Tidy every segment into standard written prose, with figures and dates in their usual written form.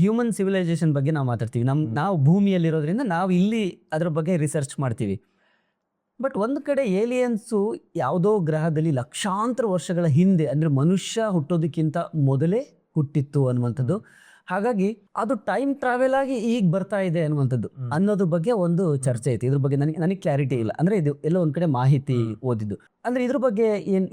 Human civilisation ಬಗ್ಗೆ ನಾವು ಮಾತಾಡ್ತೀವಿ. ನಾವು ಭೂಮಿಯಲ್ಲಿರೋದ್ರಿಂದ ನಾವು ಇಲ್ಲಿ ಅದ್ರ ಬಗ್ಗೆ ರಿಸರ್ಚ್ ಮಾಡ್ತೀವಿ. ಬಟ್ ಒಂದು ಕಡೆ ಏಲಿಯನ್ಸು ಯಾವುದೋ ಗ್ರಹದಲ್ಲಿ ಲಕ್ಷಾಂತರ ವರ್ಷಗಳ ಹಿಂದೆ, ಅಂದರೆ ಮನುಷ್ಯ ಹುಟ್ಟೋದಕ್ಕಿಂತ ಮೊದಲೇ ಹುಟ್ಟಿತ್ತು ಅನ್ನುವಂಥದ್ದು. ಹಾಗಾಗಿ ಅದು ಟೈಮ್ ಟ್ರಾವೆಲ್ ಆಗಿ ಈಗ ಬರ್ತಾ ಇದೆ ಅನ್ನುವಂಥದ್ದು ಅನ್ನೋದ್ರ ಬಗ್ಗೆ ಒಂದು ಚರ್ಚೆ ಐತಿ. ಇದ್ರ ಬಗ್ಗೆ ನನಗೆ ಕ್ಲಾರಿಟಿ ಇಲ್ಲ. ಅಂದರೆ ಇದು ಎಲ್ಲೋ ಒಂದು ಕಡೆ ಮಾಹಿತಿ ಓದಿದ್ದು. ಅಂದರೆ ಇದ್ರ ಬಗ್ಗೆ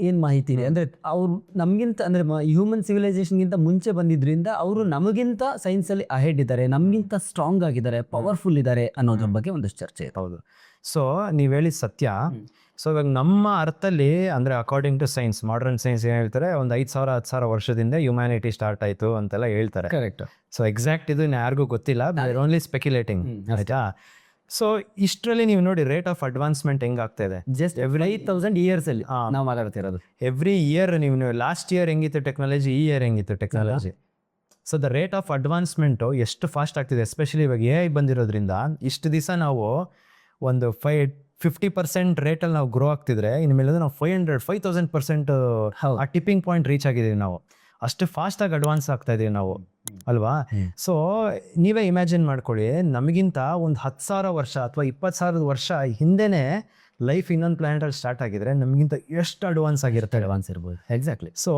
ಏನು ಮಾಹಿತಿ ಇದೆ? ಅಂದರೆ ಅವ್ರು ನಮಗಿಂತ, ಅಂದರೆ ಹ್ಯೂಮನ್ ಸಿವಿಲೈಸೇಷನ್ಗಿಂತ ಮುಂಚೆ ಬಂದಿದ್ರಿಂದ ಅವರು ನಮಗಿಂತ ಸೈನ್ಸಲ್ಲಿ ಅಹೆಡ್ ಇದ್ದಾರೆ, ನಮಗಿಂತ ಸ್ಟ್ರಾಂಗ್ ಆಗಿದ್ದಾರೆ, ಪವರ್ಫುಲ್ ಇದ್ದಾರೆ ಅನ್ನೋದ್ರ ಬಗ್ಗೆ ಒಂದಷ್ಟು ಚರ್ಚೆ ಇದೆ. ಹೌದು. ಸೊ ನೀವು ಹೇಳಿದ ಸತ್ಯ. ಸೊ ಇವಾಗ ನಮ್ಮ ಅರ್ಥಲ್ಲಿ ಅಂದರೆ according to science, modern science ಏನು ಹೇಳ್ತಾರೆ, ಒಂದು 5,000-10,000 ವರ್ಷದಿಂದ ಹ್ಯುಮ್ಯಾನಿಟಿ ಸ್ಟಾರ್ಟ್ ಆಯಿತು ಅಂತೆಲ್ಲ ಹೇಳ್ತಾರೆ. ಕರೆಕ್ಟ್. ಸೊ ಎಕ್ಸಾಕ್ಟ್ ಇದು ಯಾರಿಗೂ ಗೊತ್ತಿಲ್ಲ, ಬಟ್ ಓನ್ಲಿ ಸ್ಪೆಕ್ಯುಲೇಟಿಂಗ್, ಆಯ್ತಾ? ಸೊ ಇಷ್ಟರಲ್ಲಿ ನೀವು ನೋಡಿ ರೇಟ್ ಆಫ್ ಅಡ್ವಾನ್ಸ್ಮೆಂಟ್ ಹೆಂಗಾಗ್ತಾ ಇದೆ. ಜಸ್ಟ್ 5,000 years ಅಲ್ಲಿ ನಾವು ಮಾತಾಡ್ತಿರೋದು. ಎವ್ರಿ ಇಯರ್ ನೀವು ಲಾಸ್ಟ್ ಇಯರ್ ಹೆಂಗಿತ್ತು ಟೆಕ್ನಾಲಜಿ, ಈ ಇಯರ್ ಹೆಂಗಿತ್ತು technology. So the rate of advancement ಎಷ್ಟು ಫಾಸ್ಟ್ ಆಗ್ತಿದೆ. ಎಸ್ಪೆಷಲಿ ಇವಾಗ AI ಬಂದಿರೋದ್ರಿಂದ ಇಷ್ಟು ದಿವಸ ನಾವು ಒಂದು 50% ರೇಟಲ್ಲಿ ನಾವು ಗ್ರೋ ಆಗ್ತಿದ್ರೆ, ಇನ್ಮೇಲೆ ನಾವು 5,000% ಆ ಟಿಪ್ಪಿಂಗ್ ಪಾಯಿಂಟ್ ರೀಚ್ ಆಗಿದ್ದೀವಿ ನಾವು. ಅಷ್ಟು ಫಾಸ್ಟಾಗಿ ಅಡ್ವಾನ್ಸ್ ಆಗ್ತಾ ಇದೀವಿ ನಾವು, ಅಲ್ವಾ? ಸೊ ನೀವೇ ಇಮ್ಯಾಜಿನ್ ಮಾಡ್ಕೊಳ್ಳಿ, ನಮಗಿಂತ ಒಂದು 10,000 ವರ್ಷ ಅಥವಾ 20,000 ವರ್ಷ ಹಿಂದೆನೇ ಲೈಫ್ ಇನ್ನೊಂದು ಪ್ಲಾನೆಟಲ್ಲಿ ಸ್ಟಾರ್ಟ್ ಆಗಿದ್ರೆ ನಮಗಿಂತ ಎಷ್ಟು ಅಡ್ವಾನ್ಸ್ ಆಗಿರುತ್ತೆ. ಅಡ್ವಾನ್ಸ್ ಇರ್ಬೋದು. ಎಕ್ಸಾಕ್ಟ್ಲಿ. ಸೊ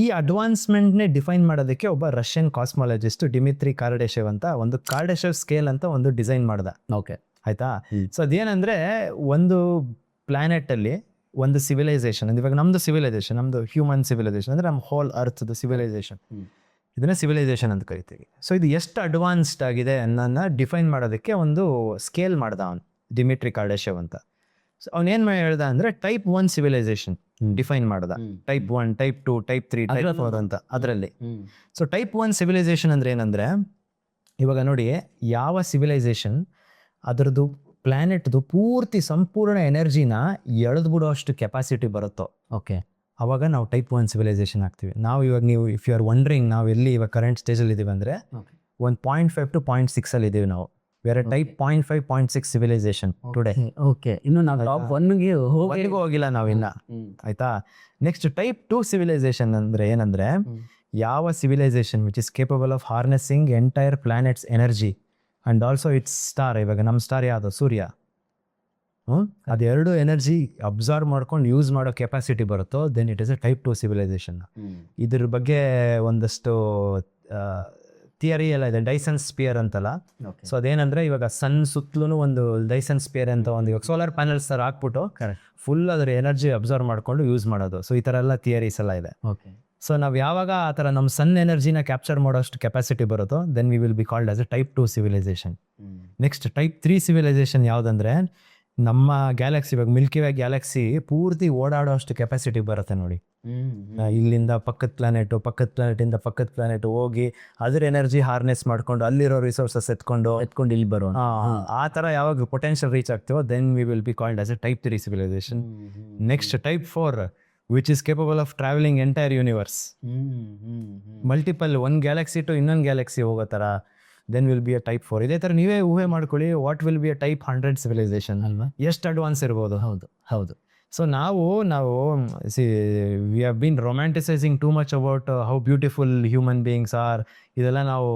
ಈ ಅಡ್ವಾನ್ಸ್ಮೆಂಟ್ನೇ ಡಿಫೈನ್ ಮಾಡೋದಕ್ಕೆ ಒಬ್ಬ ರಷ್ಯನ್ ಕಾಸ್ಮಾಲಜಿಸ್ಟ್ ಡಿಮಿತ್ರಿ ಕಾರ್ಡೇಶೆವ್ ಅಂತ ಒಂದು ಕಾರ್ಡೇಶೆವ್ ಸ್ಕೇಲ್ ಅಂತ ಒಂದು ಡಿಸೈನ್ ಮಾಡ್ದ. ಓಕೆ, ಆಯ್ತಾ? ಸೊ ಅದೇನಂದ್ರೆ ಒಂದು ಪ್ಲಾನೆಟಲ್ಲಿ ಒಂದು ಸಿವಿಲೈಸೇಷನ್, ಇವಾಗ ನಮ್ದು ಸಿವಿಲೈಸೇಷನ್, ನಮ್ದು ಹ್ಯೂಮನ್ ಸಿವಿಲೈಸೇಷನ್ ಅಂದ್ರೆ ನಮ್ಮ ಹೋಲ್ ಅರ್ತ್ ಸಿವಿಲೈಸೇಷನ್, ಇದನ್ನ ಸಿವಿಲೈಸೇಷನ್ ಅಂತ ಕರಿತೀವಿ. ಸೊ ಇದು ಎಷ್ಟು ಅಡ್ವಾನ್ಸ್ಡ್ ಆಗಿದೆ ಅನ್ನೋದನ್ನ ಡಿಫೈನ್ ಮಾಡೋದಕ್ಕೆ ಒಂದು ಸ್ಕೇಲ್ ಮಾಡ್ದ ಅವನು, ಡಿಮಿಟ್ರಿ ಕಾರ್ಡೇಶೆವ್ ಅಂತ. ಸೊ ಅವನೇನ್ ಹೇಳ್ದ ಅಂದ್ರೆ ಟೈಪ್ 1 ಸಿವಿಲೈಸೇಷನ್ ಡಿಫೈನ್ ಮಾಡ್ದ. ಟೈಪ್ 1, ಟೈಪ್ 2, ಟೈಪ್ 3, ಟೈಪ್ 4 ಅಂತ ಅದರಲ್ಲಿ. ಸೊ ಟೈಪ್ 1 ಸಿವಿಲೈಸೇಷನ್ ಅಂದ್ರೆ ಏನಂದ್ರೆ, ಇವಾಗ ನೋಡಿ, ಯಾವ ಸಿವಿಲೈಸೇಷನ್ ಅದರದ್ದು ಪ್ಲಾನೆಟ್ದು ಪೂರ್ತಿ ಸಂಪೂರ್ಣ ಎನರ್ಜಿನ ಎಳೆದು ಬಿಡೋ ಅಷ್ಟು ಕೆಪಾಸಿಟಿ ಬರುತ್ತೋ, ಓಕೆ, ಅವಾಗ ನಾವು ಟೈಪ್ 1 ಸಿವಿಲೈಸೇಷನ್ ಆಗ್ತೀವಿ. ನಾವು ಇವಾಗ ನೀವು ಇಫ್ ಯು ಆರ್ ವಂಡ್ರಿಂಗ್ ನಾವು ಎಲ್ಲಿ ಇವಾಗ ಕರೆಂಟ್ ಸ್ಟೇಜಲ್ಲಿ ಇದ್ದೀವಿ ಅಂದರೆ ಒಂದು 0.5 to 0.6 ಅಲ್ಲಿ ಇದ್ದೀವಿ ನಾವು. ಬೇರೆ ಟೈಪ್ 0.5, 0.6 ಸಿವಿಲೈಸೇಷನ್ ಟುಡೇ. ಓಕೆ, ಇನ್ನು ನಾವು ಟಾಪ್ 1ಗೆ ಹೋಗಿಲ್ಲ ನಾವಿನ್ನ, ಆಯ್ತಾ? ನೆಕ್ಸ್ಟ್ ಟೈಪ್ 2 ಸಿವಿಲೈಸೇಷನ್ ಅಂದ್ರೆ ಏನಂದ್ರೆ, ಯಾವ civilisation which is capable of harnessing entire planets energy and also its star. ಇವಾಗ ನಮ್ಮ ಸ್ಟಾರ್ ಯಾವುದು? ಸೂರ್ಯ. ಅದೆರಡು ಎನರ್ಜಿ ಅಬ್ಸರ್ವ್ ಮಾಡ್ಕೊಂಡು ಯೂಸ್ ಮಾಡೋ ಕೆಪಾಸಿಟಿ ಬರುತ್ತೋ, then it is a type 2 civilisation. ಇದ್ರ ಬಗ್ಗೆ ಒಂದಷ್ಟು ಥಿಯರಿ ಎಲ್ಲ ಇದೆ, ಡೈಸನ್ ಸ್ಪಿಯರ್ ಅಂತಲ್ಲ. ಸೊ ಅದೇನಂದ್ರೆ, ಇವಾಗ ಸನ್ ಸುತ್ತಲೂ ಒಂದು ಡೈಸನ್ ಸ್ಪಿಯರ್ ಅಂತ ಒಂದು ಇವಾಗ ಸೋಲಾರ್ ಪ್ಯಾನಲ್ಸ್ ಥರ ಹಾಕ್ಬಿಟ್ಟು ಫುಲ್ ಅದ್ರ ಎನರ್ಜಿ ಅಬ್ಸರ್ವ್ ಮಾಡ್ಕೊಂಡು ಯೂಸ್ ಮಾಡೋದು. ಸೊ ಈ ಥರ ಎಲ್ಲ ಥಿಯರೀಸ್ ಎಲ್ಲ ಇದೆ. ಸೊ ನಾವು ಯಾವಾಗ ಆ ಥರ ನಮ್ಮ ಸನ್ ಎನರ್ಜಿನ ಕ್ಯಾಪ್ಚರ್ ಮಾಡೋಷ್ಟು ಕೆಪಾಸಿಟಿ ಬರುತ್ತೋ, then we will be called as a type 2 civilisation. Next type 3 civilisation ಯಾವುದಂದ್ರೆ, ನಮ್ಮ ಗ್ಯಾಲಕ್ಸಿ, ಇವಾಗ ಮಿಲ್ಕಿ ವೇ ಗ್ಯಾಲಕ್ಸಿ ಪೂರ್ತಿ ಓಡಾಡೋ ಅಷ್ಟು ಕೆಪಾಸಿಟಿ ಬರುತ್ತೆ ನೋಡಿ. ಇಲ್ಲಿಂದ ಪಕ್ಕದ ಪ್ಲಾನೆಟಿಂದ ಪಕ್ಕದ ಪ್ಲಾನೆಟ್ ಹೋಗಿ ಅದ್ರ ಎನರ್ಜಿ ಹಾರ್ನೆಸ್ ಮಾಡ್ಕೊಂಡು ಅಲ್ಲಿರೋ ರಿಸೋರ್ಸಸ್ ಎತ್ಕೊಂಡು ಇಲ್ಲಿ ಬರೋ ಆ ಥರ ಯಾವಾಗ ಪೊಟೆನ್ಷಿಯಲ್ ರೀಚ್ ಆಗ್ತೀವೋ, then we will be called as a type 3 civilisation. Next type 4 which is capable of traveling entire universe. Multiple ಒಂದು ಗ್ಯಾಲಕ್ಸಿ ಟು ಇನ್ನೊಂದು ಗ್ಯಾಲಕ್ಸಿ ಹೋಗೋ ಥರ, then will be a type 4. ಇದೇ ಥರ ನೀವೇ ಊಹೆ ಮಾಡ್ಕೊಳ್ಳಿ, what will be a type 100 civilisation ಅಲ್ವಾ? ಎಷ್ಟು ಅಡ್ವಾನ್ಸ್ ಇರ್ಬೋದು. ಹೌದು. ಸೊ ನಾವು we have been romanticising too much about how beautiful human beings are. ಇದೆಲ್ಲ ನಾವು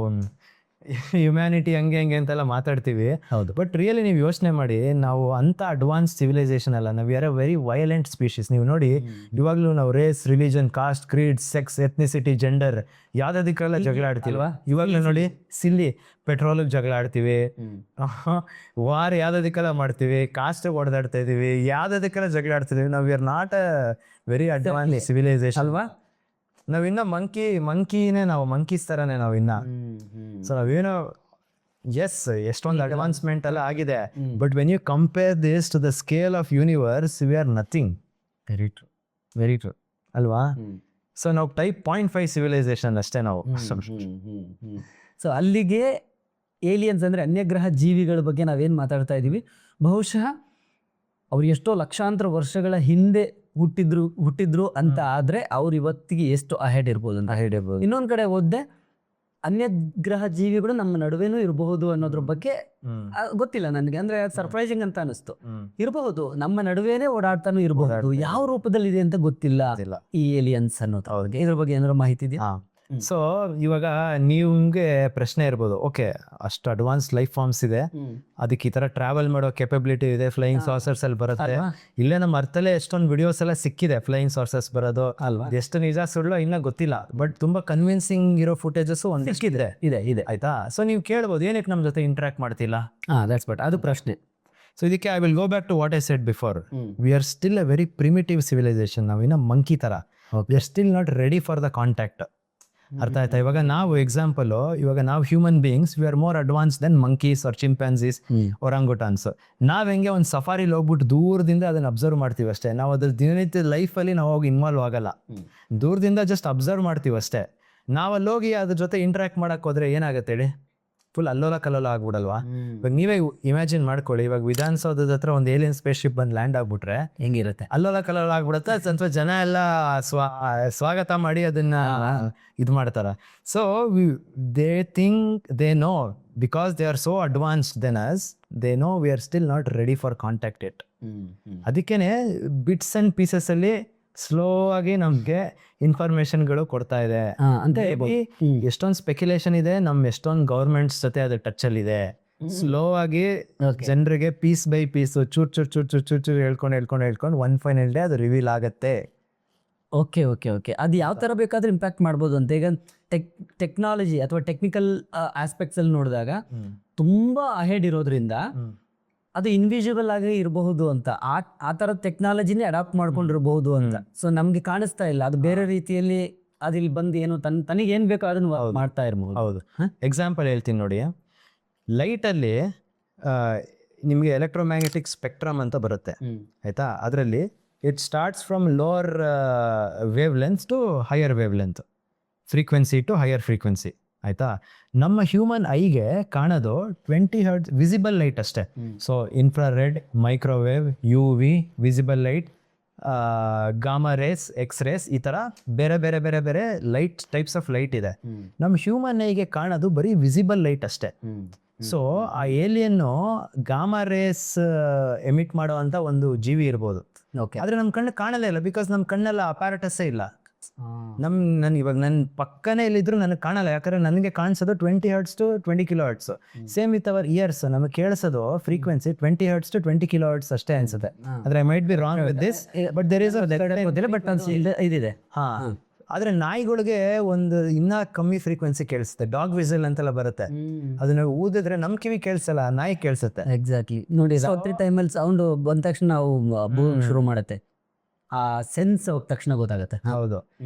ಹ್ಯುಮ್ಯಾನಿಟಿ ಹಂಗೆ ಅಂತೆಲ್ಲ ಮಾತಾಡ್ತೀವಿ. ಹೌದು. ಬಟ್ ರಿಯಲಿ ನೀವು ಯೋಚನೆ ಮಾಡಿ, ನಾವು ಅಂಥ ಅಡ್ವಾನ್ಸ್ ಸಿವಿಲೈಸೇಷನ್ ಅಲ್ಲ, ನಾವು are a very violent species. ನೀವು ನೋಡಿ, ಇವಾಗಲೂ ನಾವು race, religion, caste, creed, sex, ethnicity, gender ಯಾವುದಕ್ಕೆಲ್ಲ ಜಗಳ ಆಡ್ತೀಲ್ವಾ? ಇವಾಗಲೂ ನೋಡಿ, ಸಿಲ್ಲಿ ಪೆಟ್ರೋಲಿಗೆ ಜಗಳ ಆಡ್ತೀವಿ, ವಾರ್ ಯಾವುದಕ್ಕೆಲ್ಲ ಮಾಡ್ತೀವಿ, ಕಾಸ್ಟ್ ಹೊಡೆದಾಡ್ತಾ ಇದೀವಿ, ಯಾವುದಕ್ಕೆಲ್ಲ ಜಗಳ ಆಡ್ತಿದೀವಿ. ನಾವು we are not a very advance civilisation ಅಲ್ವಾ? ನಾವಿನ್ನ ಮಂಕೀನೇ, ನಾವು ಮಂಕೀಸ್ ಥರನೇ ನಾವಿನ್ನ. ಸೊ ನಾವೇನೋ ಎಸ್ ಎಷ್ಟೊಂದು ಅಡ್ವಾನ್ಸ್ಮೆಂಟ್ ಎಲ್ಲ ಆಗಿದೆ, but when you compare this to the scale of universe, we are nothing. Very true ಅಲ್ವಾ? ಸೊ ನಾವು ಟೈಪ್ 0.5 ಸಿವಿಲೈಸೇಷನ್ ಅಷ್ಟೇ ನಾವು. ಸೊ ಅಲ್ಲಿಗೆ ಏಲಿಯನ್ಸ್ ಅಂದರೆ ಅನ್ಯಗ್ರಹ ಜೀವಿಗಳ ಬಗ್ಗೆ ನಾವೇನು ಮಾತಾಡ್ತಾ ಇದ್ದೀವಿ, ಬಹುಶಃ ಅವ್ರು ಎಷ್ಟೋ ಲಕ್ಷಾಂತರ ವರ್ಷಗಳ ಹಿಂದೆ ಹುಟ್ಟಿದ್ರು ಅಂತ ಆದರೆ ಅವ್ರು ಇವತ್ತಿಗೆ ಎಷ್ಟು ಅಹೆಡ್ ಇರ್ಬೋದು ಅಂತ. ಇನ್ನೊಂದು ಕಡೆ ಓದ್ದೆ, ಅನ್ಯಗ್ರಹ ಜೀವಿಗಳು ನಮ್ಮ ನಡುವೆನೂ ಇರಬಹುದು ಅನ್ನೋದ್ರ ಬಗ್ಗೆ ಗೊತ್ತಿಲ್ಲ ನನಗೆ. ಅಂದ್ರೆ ಸರ್ಪ್ರೈಸಿಂಗ್ ಅಂತ ಅನಿಸ್ತು. ಇರಬಹುದು, ನಮ್ಮ ನಡುವೆನೇ ಓಡಾಡ್ತಾನು ಇರಬಹುದು, ಯಾವ ರೂಪದಲ್ಲಿ ಇದೆ ಅಂತ ಗೊತ್ತಿಲ್ಲ ಈ ಏಲಿಯನ್ಸ್ ಅನ್ನೋದು. ಇದ್ರ ಬಗ್ಗೆ ಏನಾದ್ರು ಮಾಹಿತಿ ಇದೆಯಾ? ಸೊ ಇವಾಗ ನಿಮ್ಗೆ ಪ್ರಶ್ನೆ ಇರ್ಬೋದು, ಓಕೆ ಅಷ್ಟು ಅಡ್ವಾನ್ಸ್ ಲೈಫ್ ಫಾರ್ಮ್ಸ್ ಇದೆ, ಅದಕ್ಕೆ ಈ ತರ ಟ್ರಾವೆಲ್ ಮಾಡೋ ಕೆಪಬಿಲಿಟಿ ಇದೆ, ಫ್ಲೈಯಿಂಗ್ ಸಾರ್ಸರ್ಸ್ ಅಲ್ಲಿ ಬರುತ್ತೆ. ಇಲ್ಲೇ ನಮ್ಮ ಅರ್ಥಲ್ಲೇ ಎಷ್ಟೊಂದು ವಿಡಿಯೋಸ್ ಎಲ್ಲ ಸಿಕ್ಕಿದೆ ಫ್ಲೈಯಿಂಗ್ ಸಾರ್ಸರ್ಸ್ ಬರೋದು ಅಲ್ವಾ? ಎಷ್ಟು ನಿಜ ಸುಳ್ಳು ಇನ್ನ ಗೊತ್ತಿಲ್ಲ, ಬಟ್ ತುಂಬಾ ಕನ್ವಿನ್ಸಿಂಗ್ ಇರೋ ಫುಟೇಜಸ್ ಒಂದು ಸಿಕ್ಕಿದೆ, ಇದೆ ಆಯ್ತಾ. ಸೊ ನೀವು ಕೇಳ್ಬೋದು ಏನಕ್ಕೆ ನಮ್ಮ ಜೊತೆ ಇಂಟ್ರಾಕ್ಟ್ ಮಾಡ್ತಿಲ್ಲ. ದಟ್ಸ್ ಬಟ್ ಅದು ಪ್ರಶ್ನೆ. ಸೊ ಇದಕ್ಕೆ I will go back to what I said before. We are still a very primitive civilisation. ನಾವಿನ್ನ ಮಂಕಿ ತರ, we are still not ready for the contact. ಅರ್ಥ ಆಯ್ತಾ? ಇವಾಗ ನಾವು ಎಕ್ಸಾಂಪಲ್, ಇವಾಗ ನಾವು human beings, we are more advance than monkeys or chimpanzees, orangutans. ನಾವ್ ಹೆಂಗೆ ಒಂದು ಸಫಾರಿಲಿ ಹೋಗ್ಬಿಟ್ಟು ದೂರದಿಂದ ಅದನ್ನ ಅಬ್ಸರ್ವ್ ಮಾಡ್ತೀವಿ ಅಷ್ಟೇ. ನಾವು ಅದ್ರ ದಿನನಿತ್ಯ ಲೈಫಲ್ಲಿ ನಾವು ಹೋಗಿ ಇನ್ವಾಲ್ವ್ ಆಗಲ್ಲ, ದೂರದಿಂದ ಜಸ್ಟ್ ಅಬ್ಸರ್ವ್ ಮಾಡ್ತೀವಿ ಅಷ್ಟೇ. ನಾವಲ್ಲಿ ಹೋಗಿ ಅದ್ರ ಜೊತೆ ಇಂಟ್ರಾಕ್ಟ್ ಮಾಡಕ್ ಹೋದ್ರೆ ಏನಾಗುತ್ತೆ ಹೇಳಿ? ಫುಲ್ ಅಲ್ಲೋಲ ಕಲ್ಲೋಲ ಆಗ್ಬಿಡಲ್ವಾ? ಇವಾಗ ನೀವೇ ಇಮ್ಯಾಜಿನ್ ಮಾಡ್ಕೊಳ್ಳಿ, ಇವಾಗ ವಿಧಾನಸೌಧದ ಹತ್ರ ಒಂದು ಏಲಿಯನ್ ಸ್ಪೇಸ್ ಶಿಪ್ ಬಂದು ಲ್ಯಾಂಡ್ ಆಗ್ಬಿಟ್ರೆ ಹೆಂಗಿರುತ್ತೆ? ಅಲ್ಲೋಲ ಕಲ್ಲೋಲ ಆಗ್ಬಿಡುತ್ತೆ. ಸ್ವಲ್ಪ ಜನ ಎಲ್ಲ ಸ್ವಾಗತ ಮಾಡಿ ಅದನ್ನ ಇದು ಮಾಡ್ತಾರ. So they think they know, because they are so advanced then us, they know V are still not ready for contact it. ಅದಕ್ಕೇನೆ ಬಿಟ್ಸ್ ಅಂಡ್ ಪೀಸಸ್ ಅಲ್ಲಿ ಸ್ಲೋ ಆಗಿ ನಮ್ಗೆ ಇನ್ಫಾರ್ಮೇಶನ್ಗಳು ಕೊಡ್ತಾ ಇದೆ ಅಂತ. ಎಷ್ಟೊಂದು ಸ್ಪೆಕ್ಯುಲೇಷನ್ ಇದೆ, ನಮ್ ಎಷ್ಟೊಂದು ಗೌರ್ಮೆಂಟ್ಸ್ ಜೊತೆ ಅದು ಟಚ್ ಅಲ್ಲಿ ಇದೆ. ಸ್ಲೋ ಆಗಿ ಜನರಿಗೆ ಪೀಸ್ ಬೈ ಪೀಸ್ ಚೂರ್ ಚೂರ್ ಚೂರ್ ಚೂರ್ ಚೂರ್ ಚೂರ್ ಹೇಳ್ಕೊಂಡು ಒನ್ ಫೈನಲ್ ಡೇ ಅದು ರಿವೀಲ್ ಆಗತ್ತೆ. ಓಕೆ ಓಕೆ ಓಕೆ ಅದು ಯಾವ ಥರ ಬೇಕಾದ್ರೂ ಇಂಪ್ಯಾಕ್ಟ್ ಮಾಡ್ಬೋದು ಅಂತ. ಈಗ ಟೆಕ್ನಾಲಜಿ ಅಥವಾ ಟೆಕ್ನಿಕಲ್ ಆಸ್ಪೆಕ್ಟ್ಸ್ ಅಲ್ಲಿ ನೋಡಿದಾಗ ತುಂಬಾ ಅಹೆಡ್ ಇರೋದ್ರಿಂದ ಅದು ಇನ್ವಿಸಿಬಲ್ ಆಗಿ ಇರಬಹುದು ಅಂತ, ಆ ಥರದ ಟೆಕ್ನಾಲಜಿನೇ ಅಡಾಪ್ಟ್ ಮಾಡ್ಕೊಂಡಿರಬಹುದು ಅಂತ. ಸೊ ನಮ್ಗೆ ಕಾಣಿಸ್ತಾ ಇಲ್ಲ, ಅದು ಬೇರೆ ರೀತಿಯಲ್ಲಿ ಅದಿಲ್ಲಿ ಬಂದು ಏನು ತನಗೆ ಏನ್ ಬೇಕೋ ಅದನ್ನ ಮಾಡ್ತಾ ಇರ್ಬೋದು. ಹೌದು, ಎಕ್ಸಾಂಪಲ್ ಹೇಳ್ತೀನಿ ನೋಡಿ. ಲೈಟಲ್ಲಿ ನಿಮಗೆ ಎಲೆಕ್ಟ್ರೋಮ್ಯಾಗ್ನೆಟಿಕ್ ಸ್ಪೆಕ್ಟ್ರಮ್ ಅಂತ ಬರುತ್ತೆ, ಆಯ್ತಾ? ಅದರಲ್ಲಿ it starts from lower wavelength to higher wavelength, frequency to higher frequency, ಆಯ್ತಾ? ನಮ್ಮ ಹ್ಯೂಮನ್ ಐಗೆ ಕಾಣೋದು 20 ಹರ್ಟ್ಸ್ ವಿಸಿಬಲ್ ಲೈಟ್ ಅಷ್ಟೇ. So infrared, microwave, UV, visible light, gamma rays, X rays, ಈ ಥರ ಬೇರೆ ಬೇರೆ ಬೇರೆ ಬೇರೆ ಲೈಟ್ ಟೈಪ್ಸ್ ಆಫ್ ಲೈಟ್ ಇದೆ. ನಮ್ಮ ಹ್ಯೂಮನ್ ಐಗೆ ಕಾಣೋದು ಬರೀ ವಿಸಿಬಲ್ ಲೈಟ್ ಅಷ್ಟೇ. ಸೊ ಆ ಏಲಿಯನ್ನು ಗಾಮಾ ರೇಸ್ ಎಮಿಟ್ ಮಾಡೋ ಅಂತ ಒಂದು ಜೀವಿ ಇರ್ಬೋದು, ಆದ್ರೆ ನಮ್ಮ ಕಣ್ಣು ಕಾಣಲೇ ಇಲ್ಲ, ಬಿಕಾಸ್ ನಮ್ಮ ಕಣ್ಣೆಲ್ಲ ಅಪ್ಯಾರಟಸ್ಸೇ ಇಲ್ಲ. ಇವಾಗ ನನ್ನ ಪಕ್ಕನೇ ಇಲ್ಲಿದ್ರು ನನಗೆ ಕಾಣಲ್ಲ, ಯಾಕಂದ್ರೆ ನನಗೆ ಕಾಣಿಸೋದು 20 hertz to 20 kilo hertz. Same with our ears, ನಮಗೆ ಕೇಳಿಸೋದು frequency 20 hertz to 20 kilo hertz ಅಷ್ಟೇ ಅನ್ಸುತ್ತೆ. ಆದ್ರೆ I might be wrong with this, but there is ಇದಿದೆ. ಹಾ, ಆದ್ರೆ ನಾಯಿಗಳಿಗೆ ಒಂದು ಇನ್ನ ಕಮ್ಮಿ ಫ್ರೀಕ್ವೆನ್ಸಿ ಕೇಳಿಸುತ್ತೆ, ಡಾಗ್ ವಿಸಲ್ ಅಂತೆಲ್ಲ ಬರುತ್ತೆ. ಅದನ್ನ ಊದಿದ್ರೆ ನಮ್ ಕಿವಿ ಕೇಳಿಸಲ್ಲ, ನಾಯಿ ಕೇಳಿಸುತ್ತೆ. ಎಕ್ಸಾಕ್ಟ್ಲಿ ನೋಡಿ, ರಾತ್ರಿ ಟೈಮಲ್ಲಿ ಸೌಂಡ್ ಬಂದ ತಕ್ಷಣ ನಾವು ಶುರು ಮಾಡುತ್ತೆ, ಆ ಸೆನ್ಸ್ ಹೋದ ತಕ್ಷಣ ಗೊತ್ತಾಗುತ್ತೆ. ಹೌದು.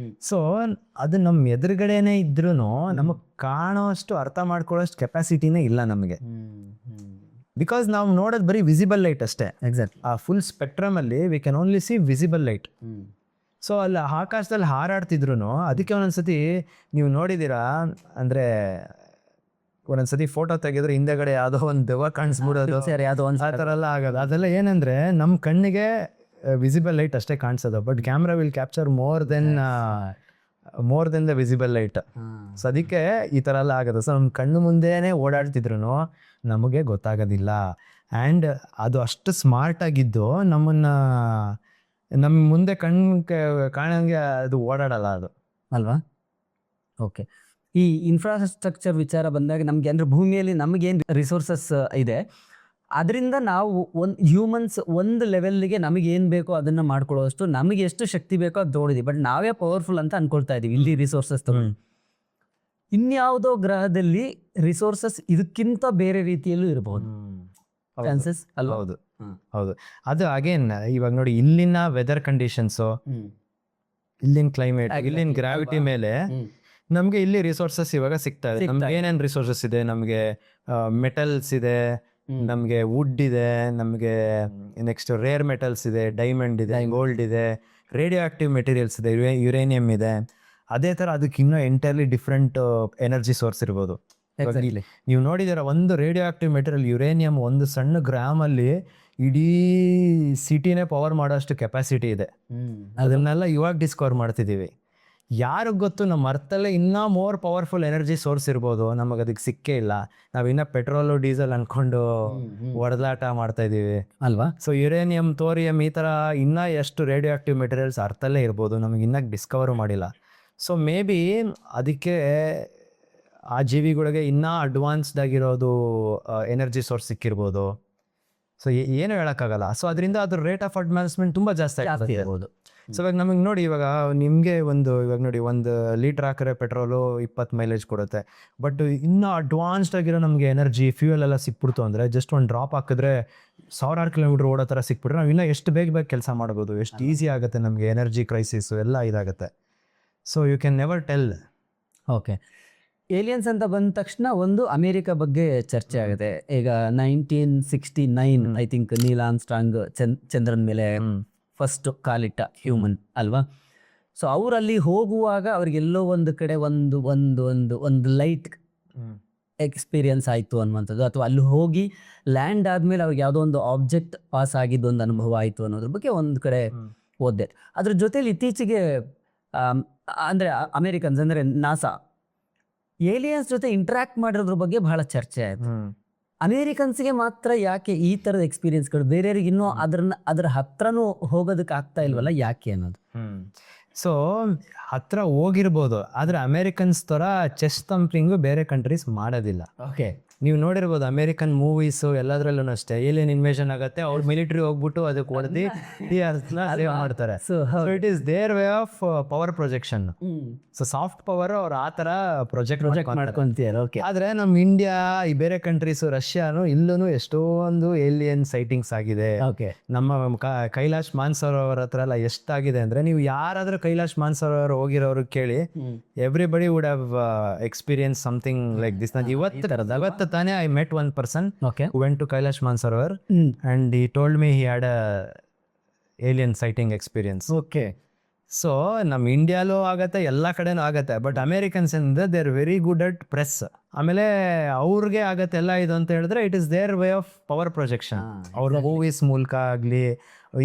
ಸೊ ಅದು ನಮ್ಮ ಎದುರುಗಡೆನೆ ಇದ್ರೂ ನಮಗ್ ಕಾಣೋ ಅಷ್ಟು ಅರ್ಥ ಮಾಡ್ಕೊಳ್ಳೋಷ್ಟು ಕೆಪಾಸಿಟಿನೇ ಇಲ್ಲ ನಮಗೆ, ಬಿಕಾಸ್ ನಾವು ನೋಡೋದು ಬರೀ ವಿಸಿಬಲ್ ಲೈಟ್ ಅಷ್ಟೇ. ಎಕ್ಸಾಕ್ಟ್ಲಿ, ಆ ಫುಲ್ ಸ್ಪೆಕ್ಟ್ರಮ್ ಅಲ್ಲಿ we can only C visible light. So ಅಲ್ಲಿ ಆಕಾಶದಲ್ಲಿ ಹಾರಾಡ್ತಿದ್ರು ಅದಕ್ಕೆ ಒಂದೊಂದ್ಸತಿ ನೀವು ನೋಡಿದೀರಾ ಅಂದ್ರೆ, ಒಂದೊಂದ್ಸತಿ ಫೋಟೋ ತೆಗೆದ್ರೆ ಹಿಂದೆಗಡೆ ಯಾವುದೋ ಒಂದು ದೆವ್ವ ಕಾಣಿಸ್ಬಿಡೋದು, ಆ ಥರ ಎಲ್ಲ ಆಗೋದು. ಅದೆಲ್ಲ ಏನಂದ್ರೆ ನಮ್ಮ ಕಣ್ಣಿಗೆ ವಿಸಿಬಲ್ ಲೈಟ್ ಅಷ್ಟೇ ಕಾಣಿಸೋದು, but camera will capture more than the visible light. So ಅದಕ್ಕೆ ಈ ಥರ ಎಲ್ಲ ಆಗೋದು. ಸೊ ನಮ್ಮ ಕಣ್ಣು ಮುಂದೆನೇ ಓಡಾಡ್ತಿದ್ರು ನಮಗೆ ಗೊತ್ತಾಗೋದಿಲ್ಲ. ಆ್ಯಂಡ್ ಅದು ಅಷ್ಟು ಸ್ಮಾರ್ಟ್ ಆಗಿದ್ದು ನಮ್ಮ ಮುಂದೆ ಕಾಣಂಗೆ ಅದು ಓಡಾಡಲ್ಲ ಅದು, ಅಲ್ವಾ? ಓಕೆ, ಈ ಇನ್ಫ್ರಾಸ್ಟ್ರಕ್ಚರ್ ವಿಚಾರ ಬಂದಾಗ ನಮ್ಗೆ ಅಂದ್ರೆ ಭೂಮಿಯಲ್ಲಿ ನಮಗೇನು ರಿಸೋರ್ಸಸ್ ಇದೆ, ಅದರಿಂದ ನಾವು ಹ್ಯೂಮನ್ಸ್ ಒಂದು ಲೆವೆಲ್ಗೆ ನಮಗೆ ಏನು ಬೇಕೋ ಅದನ್ನು ಮಾಡ್ಕೊಳ್ಳೋಷ್ಟು ನಮಗೆ ಎಷ್ಟು ಶಕ್ತಿ ಬೇಕೋ ಅದು ತೋಡಿದ್ವಿ. ಬಟ್ ನಾವೇ ಪವರ್ಫುಲ್ ಅಂತ ಅನ್ಕೊಳ್ತಾ ಇದೀವಿ ಇಲ್ಲಿ ರಿಸೋರ್ಸಸ್ ತಗೊಂಡು. ಇನ್ಯಾವುದೋ ಗ್ರಹದಲ್ಲಿ ರಿಸೋರ್ಸಸ್ ಇದಕ್ಕಿಂತ ಬೇರೆ ರೀತಿಯಲ್ಲೂ ಇರಬಹುದು ಚಾನ್ಸಸ್ ಅಲ್ವಾ? ಹೌದು ಹೌದು. ಅದು ಅಗೇನ್ ಇವಾಗ ನೋಡಿ, ಇಲ್ಲಿನ ವೆದರ್ ಕಂಡೀಷನ್ಸು, ಇಲ್ಲಿನ ಕ್ಲೈಮೇಟ್, ಇಲ್ಲಿನ ಗ್ರಾವಿಟಿ ಮೇಲೆ ನಮ್ಗೆ ಇಲ್ಲಿ ರಿಸೋರ್ಸಸ್ ಇವಾಗ ಸಿಗ್ತಾ ಇದೆ. ನಮ್ಗೆ ಏನೇನ್ ರಿಸೋರ್ಸಸ್ ಇದೆ? ನಮ್ಗೆ ಮೆಟಲ್ಸ್ ಇದೆ, ನಮ್ಗೆ ವುಡ್ ಇದೆ, ನಮ್ಗೆ ನೆಕ್ಸ್ಟ್ ರೇರ್ ಮೆಟಲ್ಸ್ ಇದೆ, ಡೈಮಂಡ್ ಇದೆ, ಗೋಲ್ಡ್ ಇದೆ, ರೇಡಿಯೋ ಆಕ್ಟಿವ್ ಮೆಟೀರಿಯಲ್ಸ್ ಇದೆ, ಯುರೇನಿಯಂ ಇದೆ. ಅದೇ ತರ ಅದಕ್ಕೆ ಇನ್ನೂ ಎಂಟೈರ್ಲಿ ಡಿಫ್ರೆಂಟ್ ಎನರ್ಜಿ ಸೋರ್ಸ್ ಇರ್ಬೋದು. ನೀವು ನೋಡಿದಿರ, ಒಂದು ರೇಡಿಯೋ ಆಕ್ಟಿವ್ ಮೆಟೀರಿಯಲ್ ಯುರೇನಿಯಂ ಒಂದು ಸಣ್ಣ ಗ್ರಾಮ್ ಅಲ್ಲಿ ಇಡೀ ಸಿಟಿನೇ ಪವರ್ ಮಾಡೋಷ್ಟು ಕೆಪಾಸಿಟಿ ಇದೆ. ಅದನ್ನೆಲ್ಲ ಇವಾಗ ಡಿಸ್ಕವರ್ ಮಾಡ್ತಿದೀವಿ. ಯಾರಿಗ್ ಗೊತ್ತು, ನಮ್ಮ ಅರ್ಥಲ್ಲೇ ಇನ್ನೂ ಮೋರ್ ಪವರ್ಫುಲ್ ಎನರ್ಜಿ ಸೋರ್ಸ್ ಇರ್ಬೋದು, ನಮಗೆ ಅದಕ್ಕೆ ಸಿಕ್ಕೇ ಇಲ್ಲ. ನಾವಿನ್ನ ಪೆಟ್ರೋಲು ಡೀಸೆಲ್ ಅನ್ಕೊಂಡು ಒಡೆದಾಟ ಮಾಡ್ತಾ ಇದೀವಿ ಅಲ್ವಾ? ಸೊ ಯುರೇನಿಯಂ, ಥೋರಿಯಂ ಈ ತರ ಇನ್ನ ಎಷ್ಟು ರೇಡಿಯೋ ಆಕ್ಟಿವ್ ಮೆಟೀರಿಯಲ್ಸ್ ಅರ್ಥಲ್ಲೇ ಇರ್ಬೋದು, ನಮಗೆ ಇನ್ನ ಡಿಸ್ಕವರ್ ಮಾಡಿಲ್ಲ. ಸೊ ಮೇ ಬಿ ಅದಕ್ಕೆ ಆ ಜೀವಿಗಳಿಗೆ ಇನ್ನೂ ಅಡ್ವಾನ್ಸ್ಡ್ ಆಗಿರೋದು ಎನರ್ಜಿ ಸೋರ್ಸ್ ಸಿಕ್ಕಿರ್ಬೋದು. ಸೊ ಏನು ಹೇಳೋಕ್ಕಾಗಲ್ಲ. ಸೊ ಅದರಿಂದ ಅದ್ರ ರೇಟ್ ಆಫ್ ಅಡ್ವಾನ್ಸ್ಮೆಂಟ್ ತುಂಬ ಜಾಸ್ತಿ ಜಾಸ್ತಿ ಆಗ್ತದೆ. ಇರ್ಬೋದು. ಸೊ ಇವಾಗ ನಮಗೆ ನೋಡಿ, ಇವಾಗ ನಿಮಗೆ ಇವಾಗ ನೋಡಿ 1 ಲೀಟ್ರ್ ಹಾಕಿದ್ರೆ ಪೆಟ್ರೋಲು 20 ಮೈಲೇಜ್ ಕೊಡುತ್ತೆ. ಬಟ್ ಇನ್ನೂ ಅಡ್ವಾನ್ಸ್ಡ್ ಆಗಿರೋ ನಮಗೆ ಎನರ್ಜಿ ಫ್ಯೂಯಲ್ ಎಲ್ಲ ಸಿಕ್ಬಿಡ್ತು ಅಂದರೆ ಜಸ್ಟ್ ಒಂದು ಡ್ರಾಪ್ ಹಾಕಿದ್ರೆ 1000 ಕಿಲೋಮೀಟ್ರ್ ಓಡೋ ಥರ ಸಿಕ್ಬಿಟ್ರೆ ನಾವು ಇನ್ನೂ ಎಷ್ಟು ಬೇಗ ಕೆಲಸ ಮಾಡ್ಬೋದು, ಎಷ್ಟು ಈಸಿ ಆಗುತ್ತೆ ನಮಗೆ. ಎನರ್ಜಿ ಕ್ರೈಸಿಸು ಎಲ್ಲ ಇದಾಗುತ್ತೆ. So you can never tell. Okay, aliens ಅಂತ ಬಂದ ತಕ್ಷಣ ಒಂದು ಅಮೇರಿಕ ಬಗ್ಗೆ ಚರ್ಚೆ ಆಗುತ್ತೆ. ಈಗ 1969 ಐ ಥಿಂಕ್ ನೀಲ್ ಆರ್ಮ್ಸ್ಟ್ರಾಂಗ್ ಚಂದ್ರನ ಮೇಲೆ ಫಸ್ಟ್ ಕಾಲಿಟ್ಟ ಹ್ಯೂಮನ್ ಅಲ್ವಾ. ಸೊ ಅವರಲ್ಲಿ ಹೋಗುವಾಗ ಅವ್ರಿಗೆಲ್ಲೋ ಒಂದು ಕಡೆ ಒಂದು ಒಂದು ಒಂದು ಒಂದು ಲೈಟ್ ಎಕ್ಸ್ಪೀರಿಯನ್ಸ್ ಆಯಿತು ಅನ್ನುವಂಥದ್ದು, ಅಥವಾ ಅಲ್ಲಿ ಹೋಗಿ ಲ್ಯಾಂಡ್ ಆದಮೇಲೆ ಅವ್ರಿಗೆ ಯಾವುದೋ ಒಂದು ಆಬ್ಜೆಕ್ಟ್ ಪಾಸ್ ಆಗಿದ್ದು ಒಂದು ಅನುಭವ ಆಯಿತು ಅನ್ನೋದ್ರ ಬಗ್ಗೆ ಒಂದು ಕಡೆ ಓದಿದೆ. ಅದ್ರ ಜೊತೆಲಿ ಇತ್ತೀಚೆಗೆ ಅಂದರೆ ಅಮೇರಿಕನ್ಸ್ ಅಂದರೆ ನಾಸಾ ಏಲಿಯನ್ಸ್ ಜೊತೆ ಇಂಟ್ರ್ಯಾಕ್ಟ್ ಮಾಡಿರೋದ್ರ ಬಗ್ಗೆ ಬಹಳ ಚರ್ಚೆ ಆಯಿತು. ಅಮೇರಿಕನ್ಸ್ಗೆ ಮಾತ್ರ ಯಾಕೆ ಈ ಥರದ ಎಕ್ಸ್ಪೀರಿಯನ್ಸ್ಗಳು, ಬೇರೆಯವ್ರಿಗೆ ಇನ್ನೂ ಅದರ ಹತ್ರನೂ ಹೋಗೋದಕ್ಕೆ ಆಗ್ತಾ ಇಲ್ವಲ್ಲ, ಯಾಕೆ ಅನ್ನೋದು. ಸೊ ಹತ್ರ ಹೋಗಿರ್ಬೋದು, ಆದರೆ ಅಮೇರಿಕನ್ಸ್ ಥರ ಚೆಸ್ಟ್ ಥಂಪಿಂಗು ಬೇರೆ ಕಂಟ್ರೀಸ್ ಮಾಡೋದಿಲ್ಲ. ಓಕೆ, ನೀವು ನೋಡಿರ್ಬೋದು ಅಮೇರಿಕನ್ ಮೂವೀಸು ಎಲ್ಲದರಲ್ಲೂ ಅಷ್ಟೇ, ಏಲಿಯನ್ ಇನ್ವೇಷನ್ ಆಗುತ್ತೆ, ಅವ್ರು ಮಿಲಿಟರಿ ಹೋಗ್ಬಿಟ್ಟು ಅದಕ್ಕೆ ಹೊಡೆದು ಮಾಡ್ತಾರೆ. So it is their way of power projection. So soft power ಅವ್ರು ಆ ಥರ ಪ್ರೊಜೆಕ್ಟ್ ಮಾಡ್ಕೊಂತೀರ. ಓಕೆ, ಆದರೆ ನಮ್ಮ ಇಂಡಿಯಾ, ಈ ಬೇರೆ ಕಂಟ್ರೀಸು, ರಷ್ಯಾನು ಇಲ್ಲೂ ಎಷ್ಟೊಂದು ಏಲಿಯನ್ ಸೈಟಿಂಗ್ಸ್ ಆಗಿದೆ. ಓಕೆ, ನಮ್ಮ ಕೈಲಾಶ್ ಮಾನ್ಸರೋವರ್ ಹತ್ರ ಎಲ್ಲ ಎಷ್ಟಾಗಿದೆ ಅಂದರೆ, ನೀವು ಯಾರಾದರೂ ಕೈಲಾಶ್ ಮಾನ್ಸರೋವರ್ ಹೋಗಿರೋರು ಕೇಳಿ, everybody would have experience something like this. ನಾನು ಇವತ್ತು ತಾನೇ I met one person who went to Kailash Mansarovar and he told me he had a alien sighting experience. Okay, so ನಮ್ಮ ಇಂಡಿಯಾಲೂ ಆಗತ್ತೆ, ಎಲ್ಲ ಕಡೆನೂ ಆಗತ್ತೆ. ಬಟ್ ಅಮೇರಿಕನ್ಸ್ ಅಂದರೆ they are very good at press. ಆಮೇಲೆ ಅವ್ರಿಗೆ ಆಗತ್ತೆ ಎಲ್ಲ ಇದು ಅಂತ ಹೇಳಿದ್ರೆ it is their way of power projection. ಅವ್ರ ಮೂವೀಸ್ ಮೂಲಕ ಆಗಲಿ,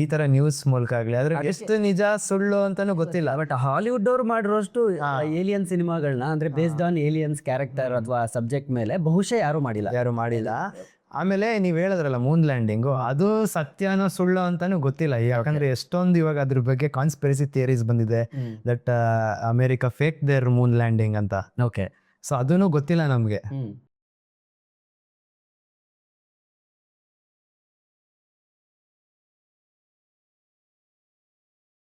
ಈ ಥರ ನ್ಯೂಸ್ ಮೂಲಕ ಆಗಲಿ, ಅದ್ರ ಎಷ್ಟು ನಿಜ ಸುಳ್ಳು ಅಂತಾನೂ ಗೊತ್ತಿಲ್ಲ. ಬಟ್ ಹಾಲಿವುಡ್ ಅವ್ರು ಮಾಡಿರೋಷ್ಟು ಏಲಿಯನ್ ಸಿನಿಮಾಗಳನ್ನ ಅಂದ್ರೆ ಬೇಸ್ಡ್ ಆನ್ ಏಲಿಯನ್ಸ್ ಕ್ಯಾರೆಕ್ಟರ್ ಅಥವಾ ಸಬ್ಜೆಕ್ಟ್ ಮೇಲೆ ಬಹುಶಃ ಯಾರು ಮಾಡಿಲ್ಲ. ಆಮೇಲೆ ನೀವು ಹೇಳಿದ್ರಲ್ಲ ಮೂನ್ ಲ್ಯಾಂಡಿಂಗು, ಅದು ಸತ್ಯನೋ ಸುಳ್ಳು ಅಂತಾನು ಗೊತ್ತಿಲ್ಲ. ಯಾಕಂದ್ರೆ ಎಷ್ಟೊಂದು ಇವಾಗ ಅದ್ರ ಬಗ್ಗೆ ಕಾನ್ಸ್ಪಿರಸಿ ಥಿಯರೀಸ್ ಬಂದಿದೆ that America fake there moon landing ಅಂತ. ಓಕೆ, ಸೊ ಅದೂ ಗೊತ್ತಿಲ್ಲ ನಮಗೆ.